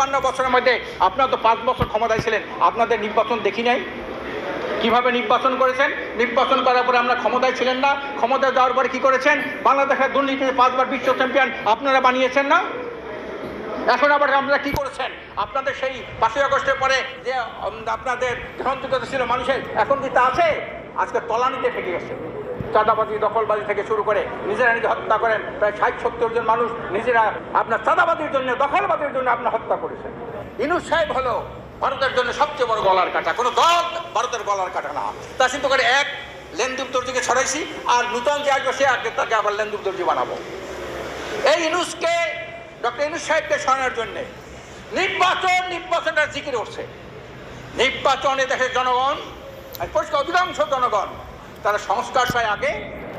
53 বছরের মধ্যে আপনারা তো 5 বছর ক্ষমতায় ছিলেন, আপনাদের নির্বাচন দেখি নাই। কিভাবে নির্বাচন করেছেন? নির্বাচন করার পরে আমরা ক্ষমতায় ছিলেন না, ক্ষমতায় যাওয়ার পরে কি করেছেন? বাংলাদেশের দুর্নীতিতে 5 বার বিশ্ব চ্যাম্পিয়ন আপনারা বানিয়েছেন না? এখন আবার আপনারা কি করেছেন? আপনাদের সেই 5ই আগস্টের পরে যে আপনাদের গ্রহণযোগ্যতা ছিল মানুষের, এখন কি তা আছে? আজকে তলানিতে থেকে গেছে। চাঁদাবাজি, দখলবাজি থেকে শুরু করে নিজেরা নিজে হত্যা করেন। প্রায় 60-70 জন মানুষ নিজেরা আপনার চাঁদাবাজির জন্য, দখলবাজির জন্য আপনার হত্যা করেছেন। ইউনূস সাহেব হলো ভারতের জন্য সবচেয়ে বড় গলার কাটা। কোনো দল ভারতের গলার কাটা না। তা চিন্তা করে এক লেনদুব দর্জিকে ছড়াইছি, আর নূতন যে আসবে সে আগে তাকে আবার লেনদুব দর্জি বানাবো। এই ইউনূসকে, ডক্টর ইউনূস সাহেবকে সরানোর জন্যে নির্বাচনটা জিকির উঠছে। নির্বাচনে দেশের জনগণ, পরিষ্কার অধিকাংশ জনগণ তারা সংস্কার চায় আগে,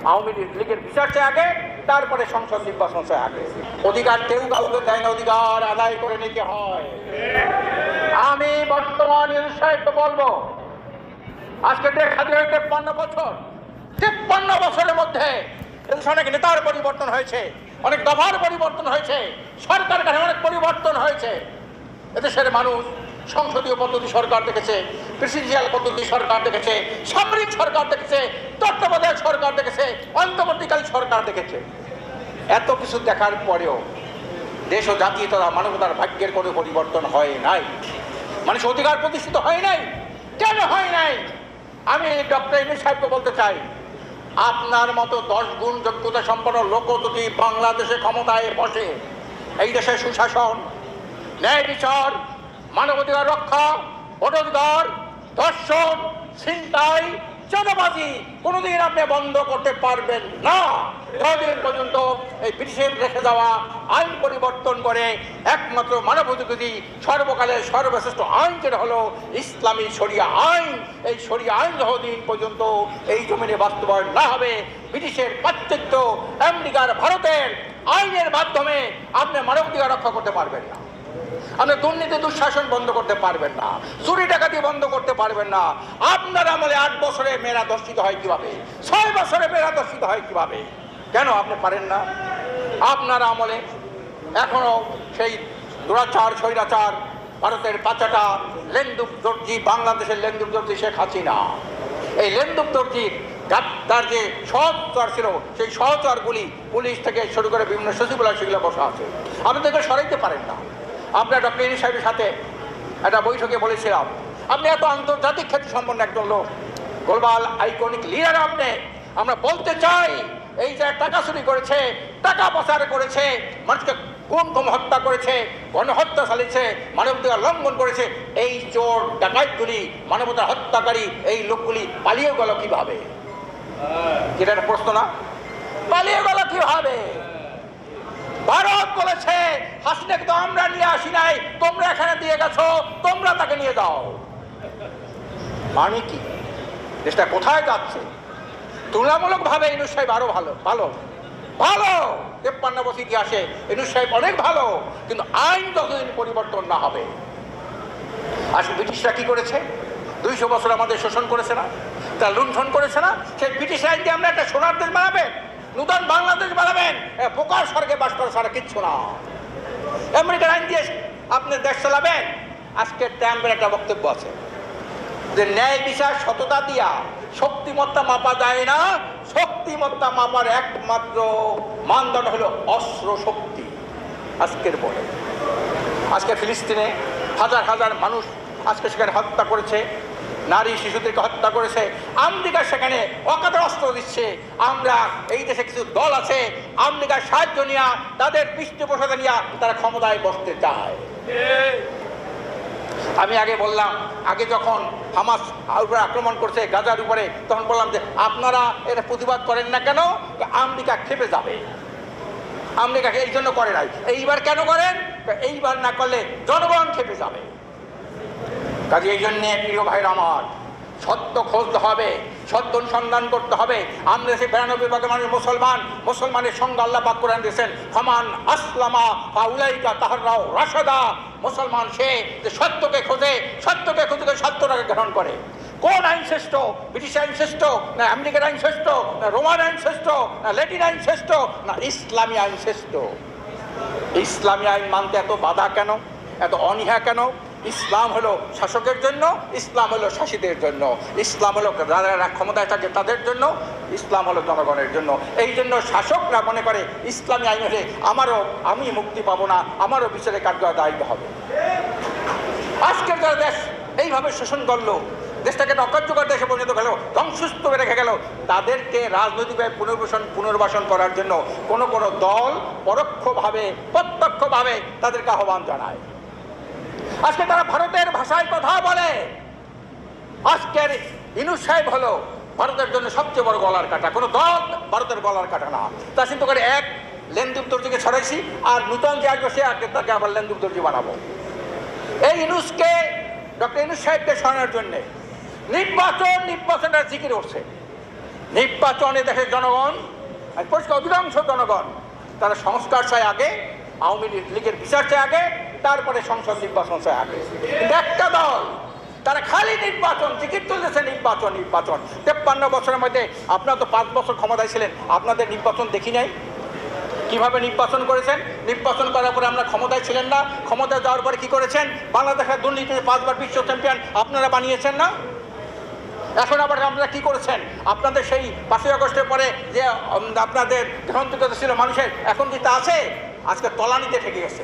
আওয়ামী লীগের বিচার চায় আগে, তারপরে সংসদ নির্বাচন চায় আগে। অধিকার কেউ কাউকে দেয় না, অধিকার আদায় করে নিতে হয়। আমি বর্তমান ইউনূস সাহেবকে বলবো, আজকে 53 বছর, 53 বছরের মধ্যে অনেক নেতার পরিবর্তন হয়েছে, অনেক দফার পরিবর্তন হয়েছে, সরকার কাঠামো অনেক পরিবর্তন হয়েছে। এদেশের মানুষ সংসদীয় পদ্ধতি সরকার দেখেছে, প্রেসিডেন্সিয়াল পদ্ধতি সরকার দেখেছে, সামরিক সরকার দেখেছে, তত্ত্বাবধায়ক সরকার দেখেছে, অন্তর্বর্তীকালীন সরকার দেখেছে। এত কিছু দেখার পরেও দেশ ও জাতি তথা মানবতার ভাগ্যের কোনো পরিবর্তন হয় নাই। মানুষ অধিকার প্রতিষ্ঠিত হয় নাই। কেন হয় নাই? আমি ডক্টর ইউনূস সাহেবকে বলতে চাই, আপনার মতো 10 গুণ যোগ্যতা সম্পন্ন লোক যদি বাংলাদেশে ক্ষমতায় বসে, এই দেশের সুশাসন, ন্যায় বিচার, মানবাধিকার রক্ষা, ভোটাধিকার, ধর্ষণ, ছিনতাই, চাঁদাবাজি কোনোদিন আপনি বন্ধ করতে পারবেন না। যতদিন পর্যন্ত এই ব্রিটিশের রেখে যাওয়া আইন পরিবর্তন করে একমাত্র মানবাধিকারী সর্বকালের সর্বশ্রেষ্ঠ আইন যেটা হলো ইসলামী শরিয়া আইন, এই শরিয়া আইন যতদিন পর্যন্ত এই জমিনে বাস্তবায়ন না হবে, ব্রিটিশের পাশ্চাত্য, আমেরিকার, ভারতের আইনের মাধ্যমে আপনি মানবাধিকার রক্ষা করতে পারবেন না। আপনি দুর্নীতি দুঃশাসন বন্ধ করতে পারবেন না, চুরি ডাকাতি বন্ধ করতে পারবেন না। আপনার আমলে 8 বছরে মেয়েরা ধর্ষিত হয় কিভাবে? 6 বছরে মেয়েরা ধর্ষিত হয় কিভাবে? কেন আপনি পারেন না? আপনার আমলে এখনো সেই দুরাচার, স্বৈরাচার, ভারতের পাচাটা লেনদুব দর্জি, বাংলাদেশের লেনদুব দর্জি শেখ হাসিনা। এই লেনদুব দর্জির তার যে সহচর ছিল, সেই সহচরগুলি পুলিশ থেকে শুরু করে বিভিন্ন সচিবালয় সেগুলো বসা আছে। আপনি তাকে সরাইতে পারেন না। আপনার ডক্টর ইউনূস সাহেবের সাথে একটা বৈঠকে বলেছিলাম, আপনি এত আন্তর্জাতিক খ্যাতি সম্পন্ন একজন লোক, গ্লোবাল আইকনিক লিডার আপনি। আমরা বলতে চাই, এই যে টাকা চুরি করেছে, টাকা পাচার করেছে, মানুষকে গুম হত্যা করেছে, গণহত্যা চালিয়েছে, মানবাধিকার লঙ্ঘন করেছে, এই চোর ডাকাতগুলি, মানবতার হত্যাকারী এই লোকগুলি পালিয়ে গেল কিভাবে? এটা একটা প্রশ্ন না? পালিয়ে গেল কিভাবে? ভারত বলেছে হাসিনাকে তো আমরা নিয়ে আসি নাই, তোমরা এখানে দিয়ে গেছো, তোমরা তাকে নিয়ে যাও। মানে কি? দেশটা কোথায় যাচ্ছে? তুলনামূলক ভাবে ইউনূস সাহেব আরো ভালো ভালো ভালো 53 বছর ইতিহাসে ইউনূস সাহেব অনেক ভালো, কিন্তু আইন যতদিন পরিবর্তন না হবে। আসলে ব্রিটিশরা কি করেছে? 200 বছর আমাদের শোষণ করেছে না, তারা লুণ্ঠন করেছে না? সেই ব্রিটিশ আইন দিয়ে আমরা একটা সোনার দেশ বানাবেন, নূতন বাংলাদেশ বানাবেন, বোকার স্বর্গে বাস করা ছাড়া কিচ্ছু না। আমেরিকার আইন দিয়ে আপনি দেশ চালাবেন। আজকে ট্রাম্পের একটা বক্তব্য আছে যে ন্যায় বিচার সততা দিয়া শক্তিমত্তা মাপা যায় না, শক্তিমত্তা মাপার একমাত্র মানদণ্ড হলো অস্ত্র শক্তি। আজকের পরে আজকে ফিলিস্তিনে হাজার হাজার মানুষ আজকে সেখানে হত্যা করেছে, নারী শিশুদেরকে হত্যা করেছে। আমেরিকা সেখানে অকাতরে অস্ত্র দিচ্ছে। আমরা এই দেশে কিছু দল আছে আমেরিকার সাহায্য নিয়ে, তাদের পৃষ্ঠপোষকতা নিয়ে তারা ক্ষমতায় বসতে চায়। আমি আগে বললাম, আগে যখন হামাস উপরে আক্রমণ করছে গাজার উপরে, তখন বললাম যে আপনারা এটা প্রতিবাদ করেন না কেন? আমেরিকা খেপে যাবে। আমেরিকাকে এই জন্য করে নাই। এইবার কেন করেন? এইবার না করলে জনগণ খেপে যাবে। কাজে এই জন্যে প্রিয় ভাইরা আমার, সত্য খুঁজতে হবে, সত্য অনুসন্ধান করতে হবে। আমরা সে 92% মানুষ মুসলমান, মুসলমানের সঙ্গে আল্লাহ পাক কোরআন দিয়েছেন ফামান আসলামা ফাউলাইকা তাহাররাও রাশাদা। মুসলমান সে যে সত্যকে খোঁজে, সত্যকে খুঁজে সত্যটাকে গ্রহণ করে। কোন আইন শ্রেষ্ঠ? ব্রিটিশ আইন শ্রেষ্ঠ না আমেরিকার আইন শ্রেষ্ঠ না রোমান আইন শ্রেষ্ঠ না ল্যাটিন আইন শ্রেষ্ঠ না ইসলামী আইন শ্রেষ্ঠ? ইসলামী আইন মানতে এত বাধা কেন? এত অনীহা কেন? ইসলাম হলো শাসকের জন্য, ইসলাম হলো শাসিতের জন্য, ইসলাম হলো যারা ক্ষমতায় থাকে তাদের জন্য, ইসলাম হলো জনগণের জন্য। এই জন্য শাসকরা মনে করে ইসলামী আইন হলে আমি মুক্তি পাবো না, আমারও বিচারে কার্যকর দায়িত্ব হবে। আজকের যারা দেশ এইভাবে শোষণ করলো, দেশটাকে অকার্যকর দেশে পরিণত গেল, ধ্বংসস্তূপে রেখে গেল, তাদেরকে রাজনৈতিকভাবে পুনর্বাসন করার জন্য কোনো কোনো দল পরোক্ষভাবে প্রত্যক্ষভাবে তাদেরকে আহ্বান জানায়। আজকে তারা ভারতের ভাষায় কথা বলে। আজকের ইউনূস সাহেব হলো ভারতের জন্য সবচেয়ে বড় গলার কাটা। কোনো দল ভারতের গলার কাটা না। তা চিন্তা করে এক লেনদুব দর্জিকে ছড়াইছি, আর নূতন যে আসবে সে তাকে আবার লেনদুব দর্জি বানাবো। এই ইউনূসকে, ডক্টর ইউনূস সাহেবকে সরানোর জন্যে নির্বাচনের জিকির উঠছে। নির্বাচনে দেশের জনগণ, পরিষ্কার অধিকাংশ জনগণ তারা সংস্কার চায় আগে, আওয়ামী লীগের বিচার চায় আগে, তারপরে সংসদ নির্বাচন চায় আগে। কিন্তু একটা দল তারা খালি নির্বাচন, টিকিট তুলতেছে নির্বাচন। 53 বছরের মধ্যে আপনারা তো 5 বছর ক্ষমতায় ছিলেন, আপনাদের নির্বাচন দেখি নাই। কিভাবে নির্বাচন করেছেন? নির্বাচন করার পরে আমরা ক্ষমতায় ছিলেন না, ক্ষমতায় যাওয়ার পরে কি করেছেন? বাংলাদেশের দুর্নীতিতে 5 বার বিশ্ব চ্যাম্পিয়ন আপনারা বানিয়েছেন না? এখন আবার আপনারা কি করেছেন? আপনাদের সেই 5ই আগস্টের পরে যে আপনাদের গ্রহণযোগ্যতা ছিল মানুষের, এখন কি তা আছে? আজকে তলানিতে ঠেকে গেছে।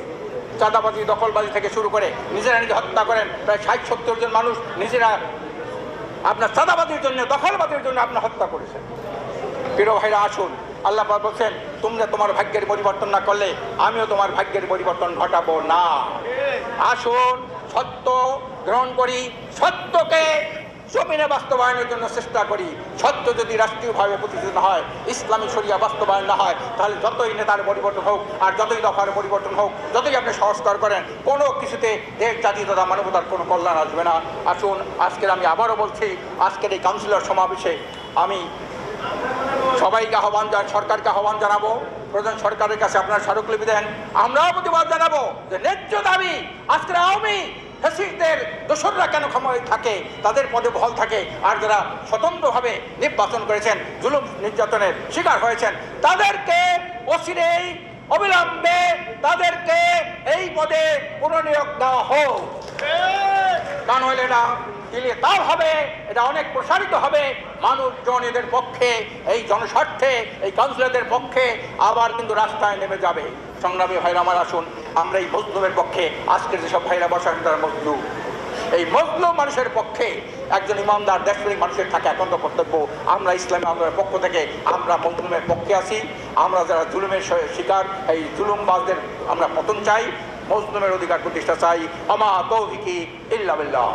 চাঁদাবাজি, দখলবাজি থেকে শুরু করে নিজেরা নিজে হত্যা করেন। প্রায় 60-70 জন মানুষ নিজেরা আপনার চাঁদাবাজির জন্য, দখলবাজির জন্য আপনার হত্যা করেছেন। প্রিয় ভাইরা, আসুন, আল্লাহ পাক বলছেন তোমরা তোমার ভাগ্যের পরিবর্তন না করলে আমিও তোমার ভাগ্যের পরিবর্তন ঘটাবো না। আসুন সত্য গ্রহণ করি, সত্যকে জমিনে বাস্তবায়নের জন্য চেষ্টা করি। সত্য যদি রাষ্ট্রীয়ভাবে প্রতিষ্ঠিত হয়, ইসলামী শরিয়া বাস্তবায়ন না হয়, তাহলে যতই নেতার পরিবর্তন হোক আর যতই দফার পরিবর্তন হোক, যতই আপনি সংস্কার করেন, কোনো কিছুতে দেশ, জাতি তথা মানবতার কোনো কল্যাণ আসবে না। আসুন, আজকের আমি আবারও বলছি, আজকের এই কাউন্সিলর সমাবেশে আমি সবাইকে সরকারকে আহ্বান জানাবো, প্রধান সরকারের কাছে আপনারা স্মারকলিপি দেন। আমরাও প্রতিবাদ জানাবো যে ন্যায্য দাবি আজকের আওয়ামী ফ্যাসিস্টদের দোসররা কেন ক্ষমতায় থাকে, তাদের পদে বহাল থাকে, আর যারা স্বতন্ত্রভাবে নির্বাচন করেছেন, জুলুম নির্যাতনের শিকার হয়েছেন, তাদেরকে অচিরেই অবিলম্বে তাদেরকে এই পদে পুনর্নিয়োগ দেওয়া হোক। তা নইলে না দিলে তাও হবে, এটা অনেক প্রসারিত হবে। মানুষজন এদের পক্ষে, এই জনস্বার্থে, এই কাউন্সিলরদের পক্ষে আবার কিন্তু রাস্তায় নেমে যাবে। সংগ্রামী ভাইরা আমার, আসুন আমরা এই মজলুমের পক্ষে, আজকের যেসব ভাইরা বসেন তারা মজলুম, এই মজলুম মানুষের পক্ষে একজন ইমানদার দেশপ্রেমিক মানুষের থাকে একান্ত কর্তব্য। আমরা ইসলামী আন্দোলনের পক্ষ থেকে আমরা মজলুমের পক্ষে আছি। আমরা যারা জুলুমের শিকার, এই জুলুমবাজদের আমরা পতন চাই, মজলুমের অধিকার প্রতিষ্ঠা চাই। আমা তৌফিকি ইল্লা বিল্লাহ।